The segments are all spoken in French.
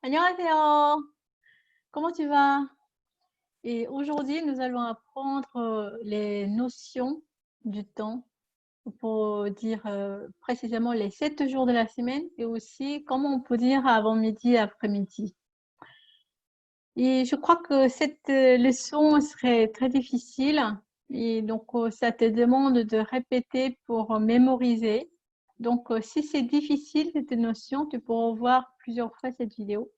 안녕하세요. Comment tu vas? Et aujourd'hui, nous allons apprendre les notions du temps pour dire précisément les 7 jours de la semaine et aussi comment on peut dire avant-midi et après-midi. Et je crois que cette leçon serait très difficile et donc ça te demande de répéter pour mémoriser. Donc si c'est difficile cette notion, tu pourras voir plusieurs fois cette vidéo.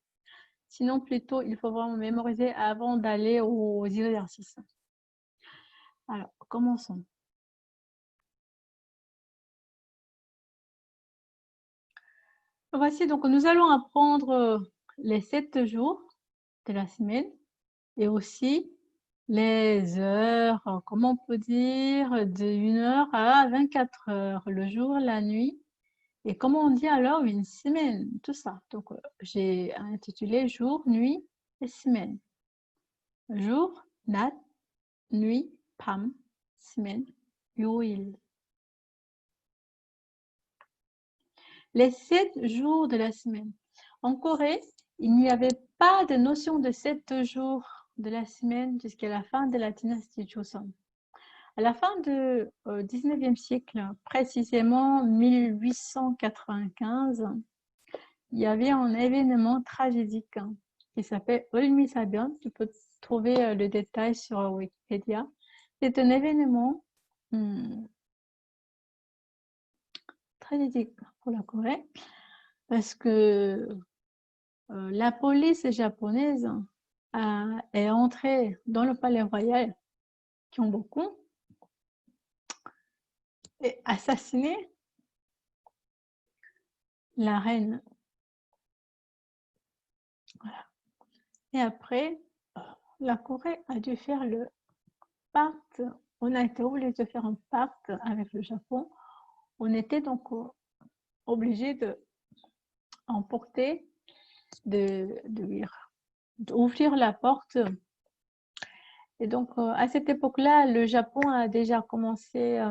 Sinon, plutôt, il faut vraiment mémoriser avant d'aller aux exercices. Alors, commençons. Voici, donc nous allons apprendre les 7 jours de la semaine et aussi les heures, comment on peut dire, de 1 heure à 24 heures, le jour, la nuit. Et comment on dit alors une semaine, tout ça. Donc, j'ai intitulé jour, nuit et semaine. Jour, nat, nuit, pam, semaine, yoil. Les 7 jours de la semaine. En Corée, il n'y avait pas de notion de 7 jours de la semaine jusqu'à la fin de la dynastie Joseon. À la fin du 19e siècle, précisément 1895, il y avait un événement tragédique qui s'appelle Ulmisabion. Tu peux trouver le détail sur Wikipédia. C'est un événement tragédique pour la Corée parce que la police japonaise est entrée dans le palais royal Gyeongbokgung et assassiné la reine. Voilà. Et après, la Corée a dû faire le pacte. On a été obligé de faire un pacte avec le Japon. On était donc obligé d'emporter, d'ouvrir la porte. Et donc, à cette époque-là, le Japon a déjà commencé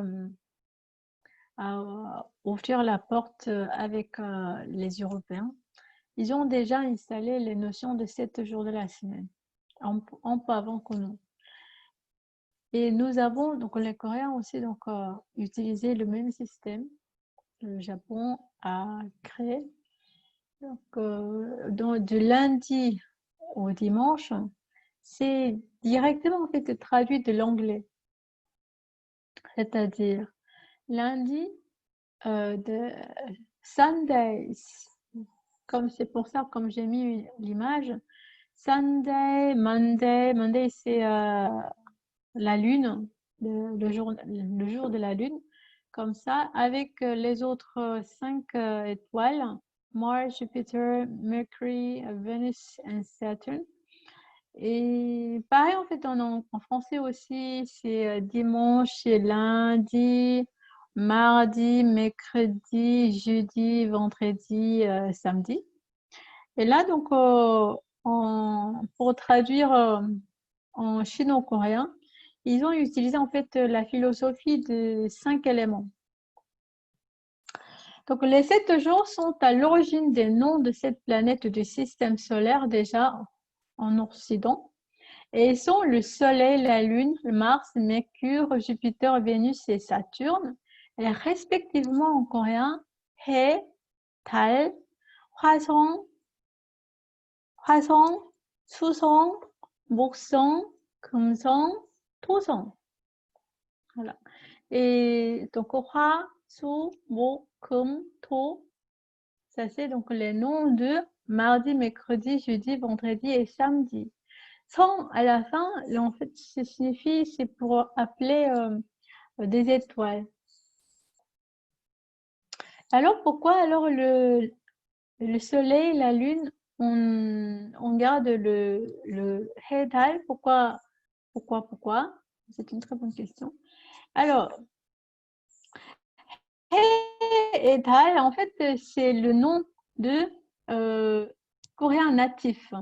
à ouvrir la porte avec les Européens. Ils ont déjà installé les notions de 7 jours de la semaine, un peu avant que nous. Et nous avons, donc les Coréens aussi, donc, utilisé le même système. Le Japon a créé. Donc, du lundi au dimanche, c'est directement en fait traduit de l'anglais. C'est-à-dire lundi de Sundays. Comme c'est pour ça, comme j'ai mis l'image, Sunday, Monday. Monday, c'est la lune, le jour de la lune. Comme ça, avec les autres 5 étoiles, Mars, Jupiter, Mercury, Venus et Saturn. Et pareil, en fait, en français aussi, c'est dimanche, lundi, mardi, mercredi, jeudi, vendredi, samedi. Et là, donc, pour traduire en chino-coréen, ils ont utilisé en fait la philosophie de 5 éléments. Donc, les 7 jours sont à l'origine des noms de cette planète du système solaire déjà en Occident. Et sont le Soleil, la Lune, Mars, Mercure, Jupiter, Vénus et Saturne, et respectivement en coréen, He, Tal, 화성, 수성, 목성, 금성, 토성. Voilà. Et donc, Hwa, Su, Mo, Kum, To, ça c'est donc les noms de mardi, mercredi, jeudi, vendredi et samedi. Sans à la fin, en fait, ça signifie, c'est pour appeler des étoiles. Alors, pourquoi alors le soleil, la lune, on garde le Hedal? Pourquoi? C'est une très bonne question. Alors, Hedal, en fait, c'est le nom de coréen natif.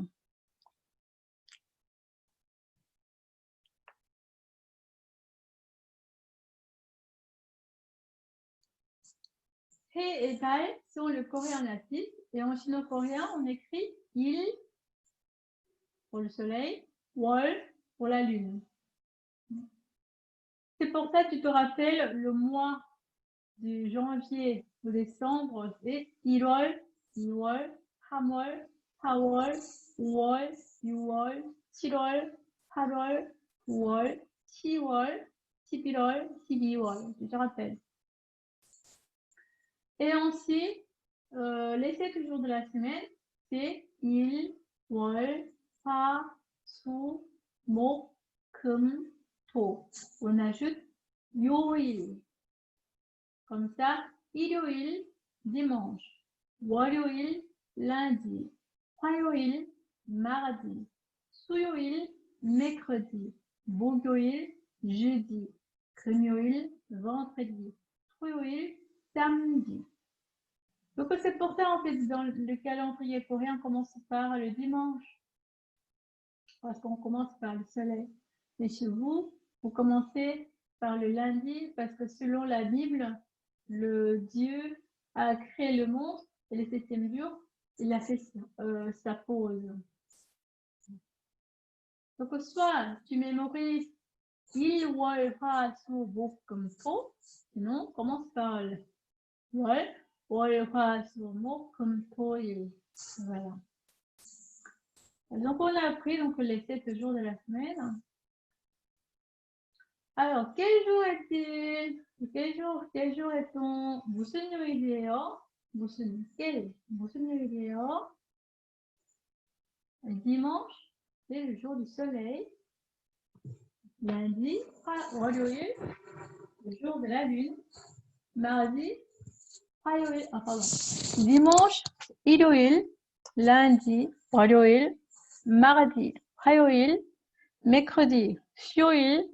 He et Dal sont le coréen natif et en chino-coréen, on écrit il pour le soleil, 월 pour la lune. C'est pour ça que tu te rappelles le mois de janvier au décembre, c'est 1월, 2월, 3월, 4월, 5월, 6월, 7월, 8월, 9월, 10월, 11월, 12월. Tu te rappelles. Et ensuite, les 7 jours de la semaine, c'est 1, 월, 화, 수, 목, 금, 토. On ajoute 요일. Comme ça, 일요일, dimanche. 월요일, lundi. 화요일, mardi. 수요일, mercredi. 목요일, jeudi. 금요일, vendredi. 토요일, samedi. Donc c'est pour ça en fait dans le calendrier coréen on commence par le dimanche parce qu'on commence par le soleil. Mais chez vous, vous commencez par le lundi parce que selon la Bible, le Dieu a créé le monde et le 7e jour, il a fait sa pause. Donc soit tu mémorises il, 월, 화, 수, 목, 금, 토, sinon commence par le 월, 월, 화, 수, 목, 금, 토, 일. Voilà. Donc on a appris donc, les 7 jours de la semaine. Alors, quel jour est-il? Quel jour est-on? 무슨 요일이에요? 무슨 요일이에요? Dimanche, c'est le jour du soleil. Lundi, 월요일, le jour de la lune. Mardi, 화요일, pardon. Dimanche, 일요일, lundi, 월요일, mardi, 화요일, mercredi, 수요일,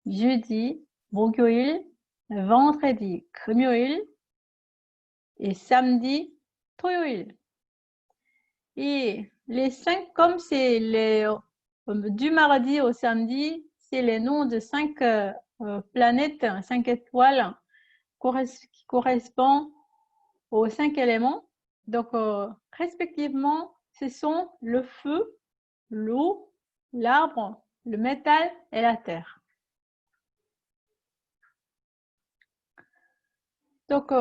jeudi, 목요일, vendredi, 금요일 et samedi, 토요일. Et les 5, comme c'est du mardi au samedi, c'est les noms de 5 planètes, 5 étoiles qui correspondent aux 5 éléments. Donc, respectivement, ce sont le feu, l'eau, l'arbre, le métal et la terre. Donc,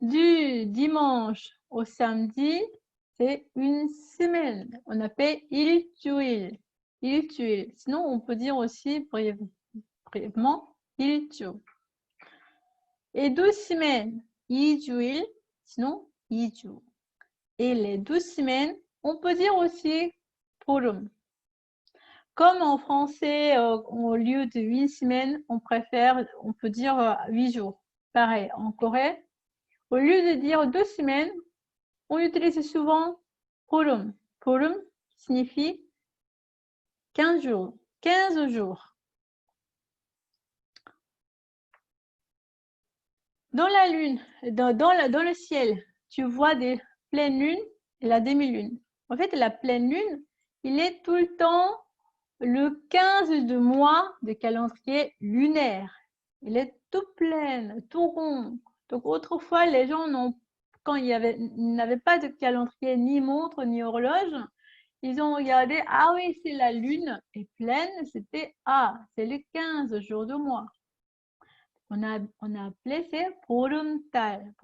du dimanche au samedi, c'est une semaine. On appelle 일주일. 일주일. Sinon, on peut dire aussi brièvement 일주. Et 12 semaines, 이주일. Sinon, 이주. Et les 12 semaines, on peut dire aussi 보름. Comme en français, au lieu de 8 semaines, on peut dire 8 jours. Pareil, en Corée, au lieu de dire 2 semaines, on utilise souvent 보름. 보름 signifie 15 jours. 15 jours. Dans la lune, dans le ciel, tu vois des pleines lunes et la demi-lune. En fait, la pleine lune, il est tout le temps le 15 de mois de calendrier lunaire. Il est tout plein, tout rond. Donc autrefois, les gens quand ils n'avaient pas de calendrier, ni montre, ni horloge, ils ont regardé, ah oui, c'est la lune est pleine, c'était, c'est le 15 jours de mois. On a appelé c'est 보름달.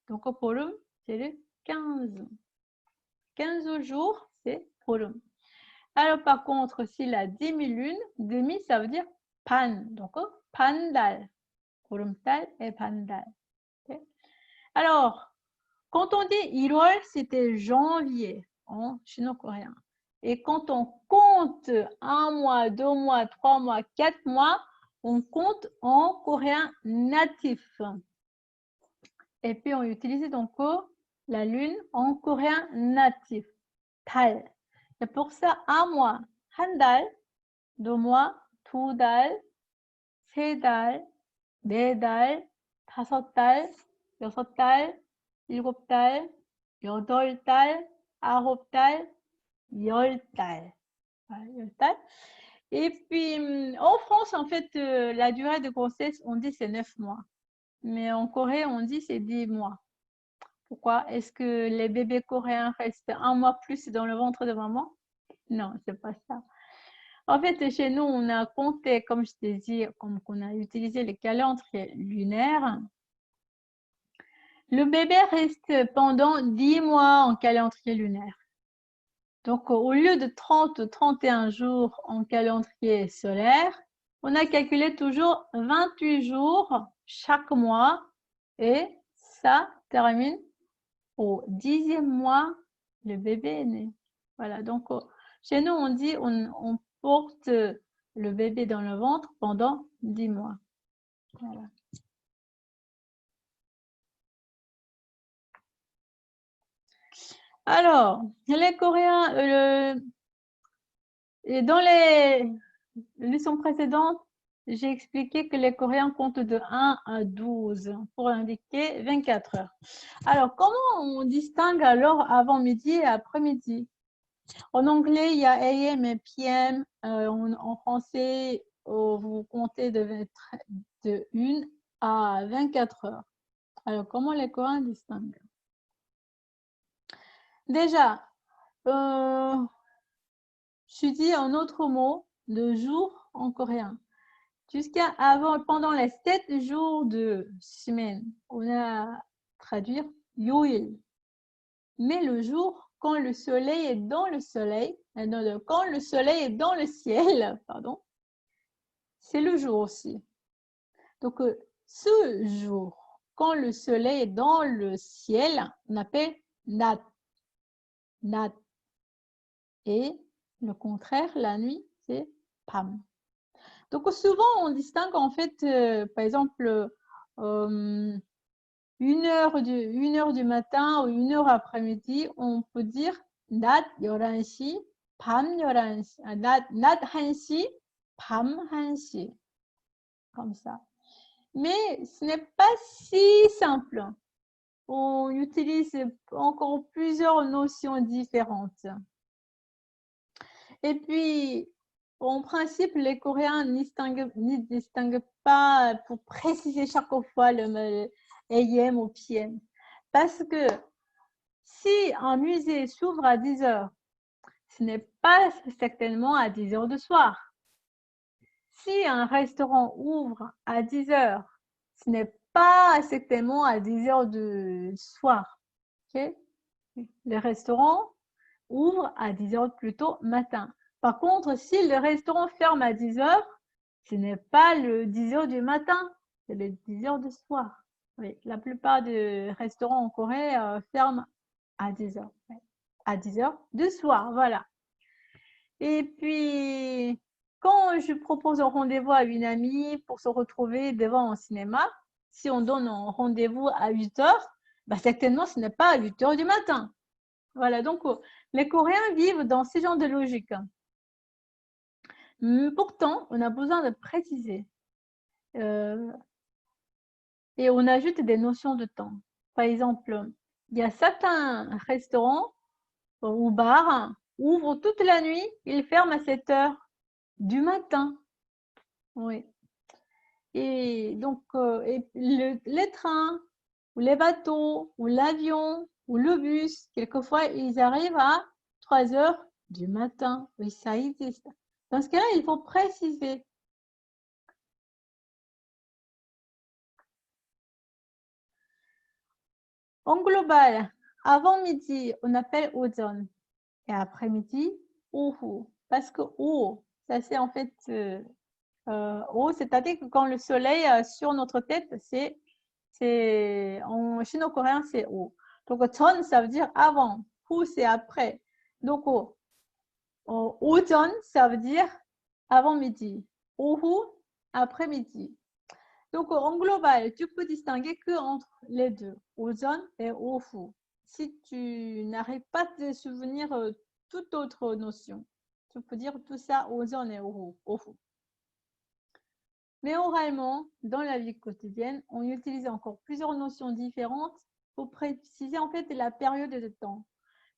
Donc 보름, c'est le 15. 15 jours, c'est 보름. Alors par contre, si la demi-lune, demi, ça veut dire 반. Donc 반달. 보름달 et 반달. Okay? Alors, quand on dit 1월, c'était janvier en chino-coréen. Et quand on compte 1 mois, 2 mois, 3 mois, 4 mois, on compte en coréen natif. Et puis, on utilise donc la lune en coréen natif. 달. Et pour ça, 1 mois, 한 달, 2 mois, 2 달, 3 달, 4 달, 5 달, 6 달, 7 달, 8 달, 9 달, 10 달. 10 달. Et puis, en France, en fait, la durée de grossesse, on dit c'est 9 mois. Mais en Corée, on dit c'est 10 mois. Pourquoi? Est-ce que les bébés coréens restent un mois plus dans le ventre de maman? Non, c'est pas ça. En fait, chez nous, on a compté, comme je t'ai dit, comme on a utilisé le calendrier lunaire. Le bébé reste pendant 10 mois en calendrier lunaire. Donc, au lieu de 30 ou 31 jours en calendrier solaire, on a calculé toujours 28 jours chaque mois et ça termine au 10e mois, le bébé est né. Voilà, donc chez nous, on dit on porte le bébé dans le ventre pendant 10 mois. Voilà. Alors, les Coréens, et dans les leçons précédentes, j'ai expliqué que les Coréens comptent de 1 à 12 pour indiquer 24 heures. Alors, comment on distingue alors avant-midi et après-midi? En anglais, il y a AM et PM. En français, vous comptez de 1 à 24 heures. Alors, comment les Coréens distinguent? Déjà, je dis un autre mot de jour en coréen. Jusqu'à avant, pendant les 7 jours de semaine, on a traduire yoil. Mais le jour, quand le soleil est dans le soleil, quand le soleil est dans le ciel, pardon, c'est le jour aussi. Donc, ce jour, quand le soleil est dans le ciel, on appelle nat. Nat. Et le contraire, la nuit, c'est pam. Donc, souvent, on distingue en fait, par exemple, 1 heure du matin ou 1 heure après-midi, on peut dire 낮 11시, 밤 11시, 낮 1시, 밤 1시. Comme ça. Mais ce n'est pas si simple. On utilise encore plusieurs notions différentes. Et puis, en principe, les Coréens ne distinguent pas pour préciser chaque fois le AM ou PM. Parce que si un musée s'ouvre à 10 heures, ce n'est pas certainement à 10 heures du soir. Si un restaurant ouvre à 10 heures, ce n'est pas certainement à 10 heures du soir. Okay? Le restaurant ouvre à 10 heures plutôt matin. Par contre, si le restaurant ferme à 10 heures, ce n'est pas le 10 heures du matin, c'est le 10 heures du soir. Oui, la plupart des restaurants en Corée ferment à 10 heures. À 10 heures du soir, voilà. Et puis, quand je propose un rendez-vous à une amie pour se retrouver devant un cinéma, si on donne un rendez-vous à 8 heures, bah certainement ce n'est pas à 8 heures du matin. Voilà, donc les Coréens vivent dans ce genre de logique. Pourtant, on a besoin de préciser. Et on ajoute des notions de temps. Par exemple, il y a certains restaurants ou bars ouvrent toute la nuit, ils ferment à 7 heures du matin. Oui. Et donc, les trains, ou les bateaux, ou l'avion, ou le bus, quelquefois, ils arrivent à 3 heures du matin. Oui, ça existe. Dans ce cas-là, il faut préciser. En global, avant midi, on appelle ojon. Et après-midi, ohu. Parce que o, ça c'est en fait o, c'est-à-dire que quand le soleil sur notre tête, en chino-coréen, c'est o. Donc, 전, ça veut dire avant. Hu, c'est après. Donc, ojon, ça veut dire avant midi. Ohu, après-midi. Donc, en global, tu peux distinguer que entre les deux, ojon et ohu. Si tu n'arrives pas à te souvenir toute autre notion, tu peux dire tout ça ojon et ohu. Mais oralement, dans la vie quotidienne, on utilise encore plusieurs notions différentes pour préciser en fait la période de temps.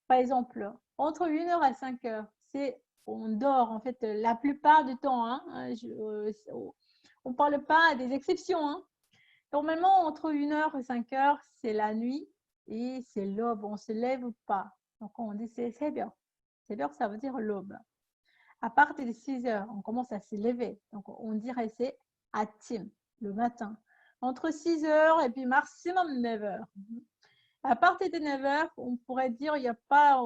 Par exemple, entre 1 heure à 5 heures, on dort en fait la plupart du temps. On ne parle pas des exceptions. Normalement, entre 1 heure et 5 heures, c'est la nuit. et c'est l'aube, on se lève ou pas. Donc, on dit c'est 새벽. 새벽, ça veut dire l'aube. À partir de 6 heures, on commence à se lever. Donc, on dirait c'est atim, le matin. Entre 6 heures et puis maximum 9 heures. À partir de 9 heures, on pourrait dire, il n'y a pas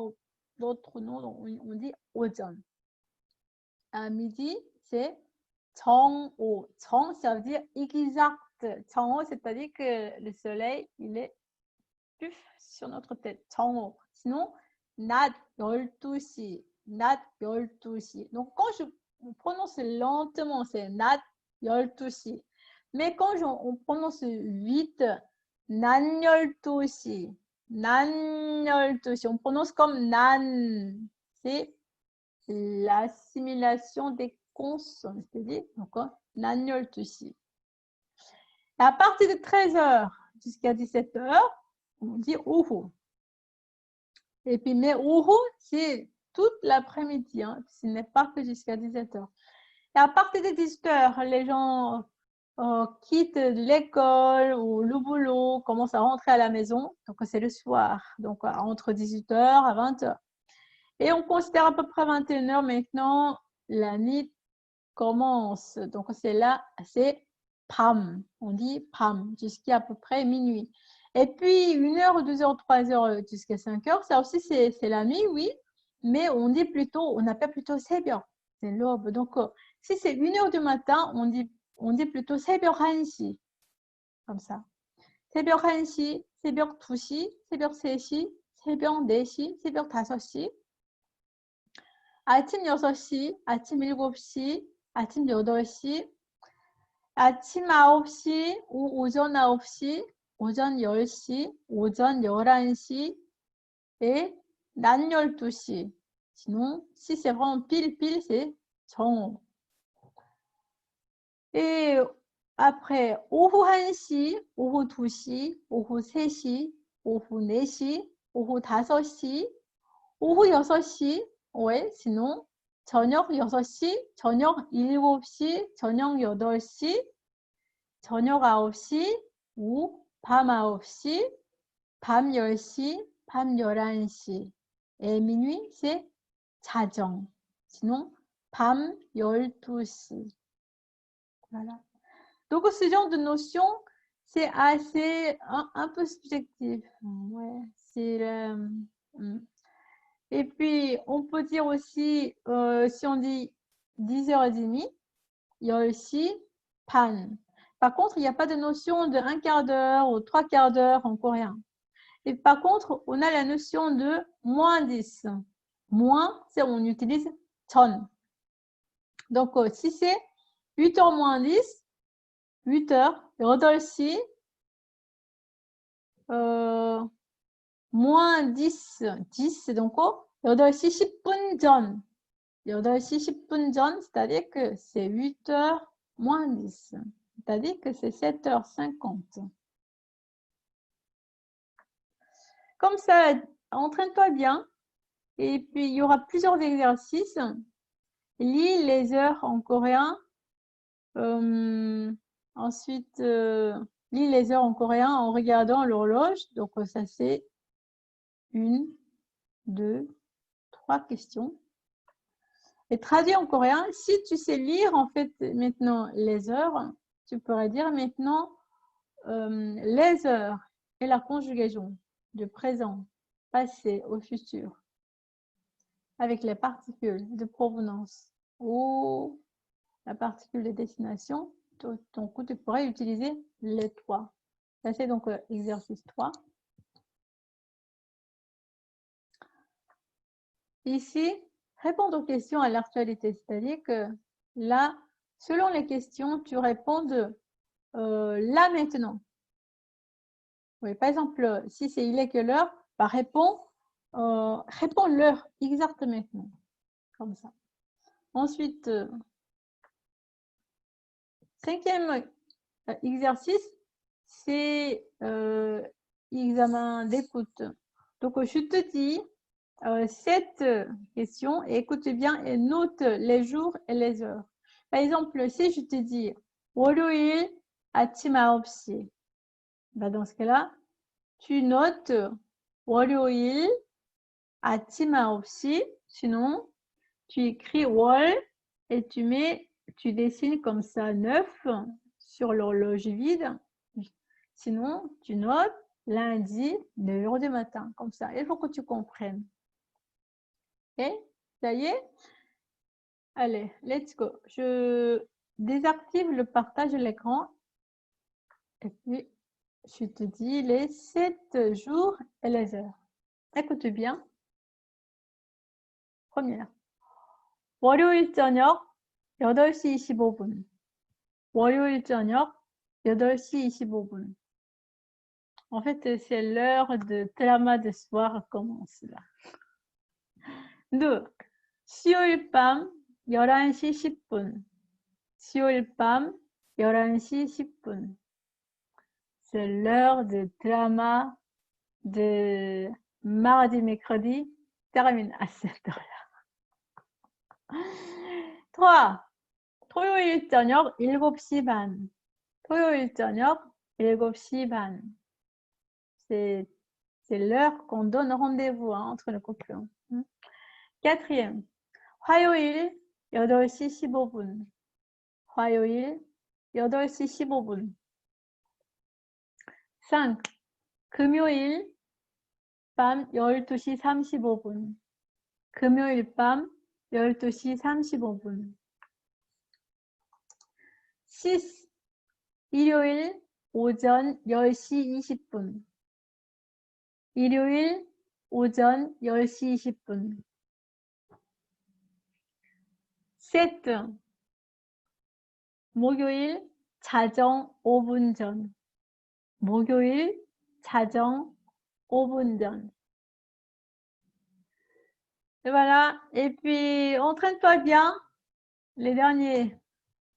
d'autres noms, on dit 오전. À midi, c'est 정오. 정, ça veut dire exact. 정오, c'est-à-dire que le soleil, il est plus sur notre tête. 정오. Sinon, 낮 12시. 낮 12시. Donc, quand je prononce lentement, c'est 낮 12시. Mais quand on prononce vite, 낮 12시. 낮 12시. On prononce comme nan. C'est l'assimilation des consonnes. C'est-à-dire, encore, 낮 12시. À partir de 13h jusqu'à 17h, on dit ohu. Et puis, mais ohu, c'est toute l'après-midi. Hein. Ce n'est pas que jusqu'à 17h. Et à partir de 18h, les gens quittent l'école ou le boulot, commencent à rentrer à la maison. Donc, c'est le soir. Donc, entre 18h à 20h. Et on considère à peu près 21h maintenant, la nuit commence. Donc, c'est là, c'est 밤. On dit 밤, jusqu'à à peu près minuit. Et puis, 1h, 2h, 3h jusqu'à 5h, ça aussi, c'est la nuit, oui. Mais on dit plutôt, on appelle plutôt 새벽. C'est l'aube. Donc, si c'est 1h du matin, on dit plutôt 새벽 1시. Comme ça. 새벽 1시, 새벽 2시, 새벽 3시, 새벽 4시, 새벽 5시. 아침 6시, 아침 7시, 아침 8시, 아침 9시, 오전 9시, 오전 10시, 오전 11시 et 낮 12시. Sinon, si c'est vraiment pile, c'est 정오. Et après, 오후 1시, 오후 2시, 오후 3시, 오후 4시, 오후 5시, 오후 6시, ouais, sinon, 저녁 6시, 저녁 7시, 저녁 8시, 저녁 9시, ou 밤 9시, 밤 10시, 밤 11시. Et minuit, c'est 자정. Sinon, 밤 12시. Voilà. Donc, ce genre de notion, c'est assez un peu subjectif. Ouais, c'est et puis, on peut dire aussi, si on dit 10h30, il y a aussi pan. Par contre, il n'y a pas de notion de un quart d'heure ou trois quarts d'heure en coréen. Et par contre, on a la notion de moins 10. Moins, c'est on utilise 전. Donc, si c'est 8h moins 10, 8h, 8시, moins 10, 10, c'est donc 8시 10분 전. 8시 10분 전, c'est-à-dire que c'est 8h moins 10. C'est-à-dire que c'est 7h50. Comme ça, entraîne-toi bien. Et puis, il y aura plusieurs exercices. Lis les heures en coréen. Ensuite, lis les heures en coréen en regardant l'horloge. Donc, ça, c'est 1, 2, 3 questions. Et traduit en coréen, si tu sais lire en fait maintenant les heures, tu pourrais dire maintenant les heures et la conjugaison du présent, passé au futur avec les particules de provenance ou la particule de destination. Donc, tu pourrais utiliser les trois. Ça, c'est donc exercice 3. Ici, répondre aux questions à l'actualité, c'est-à-dire que là, selon les questions, tu réponds là maintenant. Oui, par exemple, si c'est il est quelle heure, bah, réponds l'heure exacte maintenant, comme ça. Ensuite, 5e exercice, c'est examen d'écoute. Donc, je te dis cette question et écoute bien et note les jours et les heures. Par exemple, si je te dis 월요일 아침 9시, bah dans ce cas-là, tu notes 월요일 아침 9시. Sinon, tu écris 월 et tu dessines comme ça 9 sur l'horloge vide. Sinon, tu notes lundi 9h du matin. Comme ça, il faut que tu comprennes. Ok? Ça y est? Allez, let's go. Je désactive le partage de l'écran. Et puis, je te dis les 7 jours et les heures. Écoute bien. Première. 월요일 저녁 8시 25분. 월요일 저녁 8시 25분. En fait, c'est l'heure de drama de soir commence là. 2. 수요일 밤 11시 10분. 수요일 밤 11시 10분. C'est l'heure de drama de mardi, mercredi termine à cette heure-là. 3. 토요일 저녁 7시 반. 토요일 저녁 7시 반. C'est l'heure qu'on donne rendez-vous entre les couples. 4e. 화요일 8시 15분. 화요일 8시 15분. 5. 금요일 밤 12시 35분. 금요일 밤 12시 35분. 6. 일요일 오전 10시 20분. 일요일 오전 10시 20분. 7. 목요일 자정 5분 전. 목요일 자정 5분 전. Et voilà. Et puis, entraîne-toi bien. Les derniers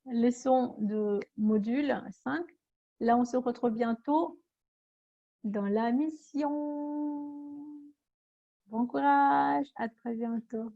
leçons de module 5. Là, on se retrouve bientôt dans la mission. Bon courage. À très bientôt.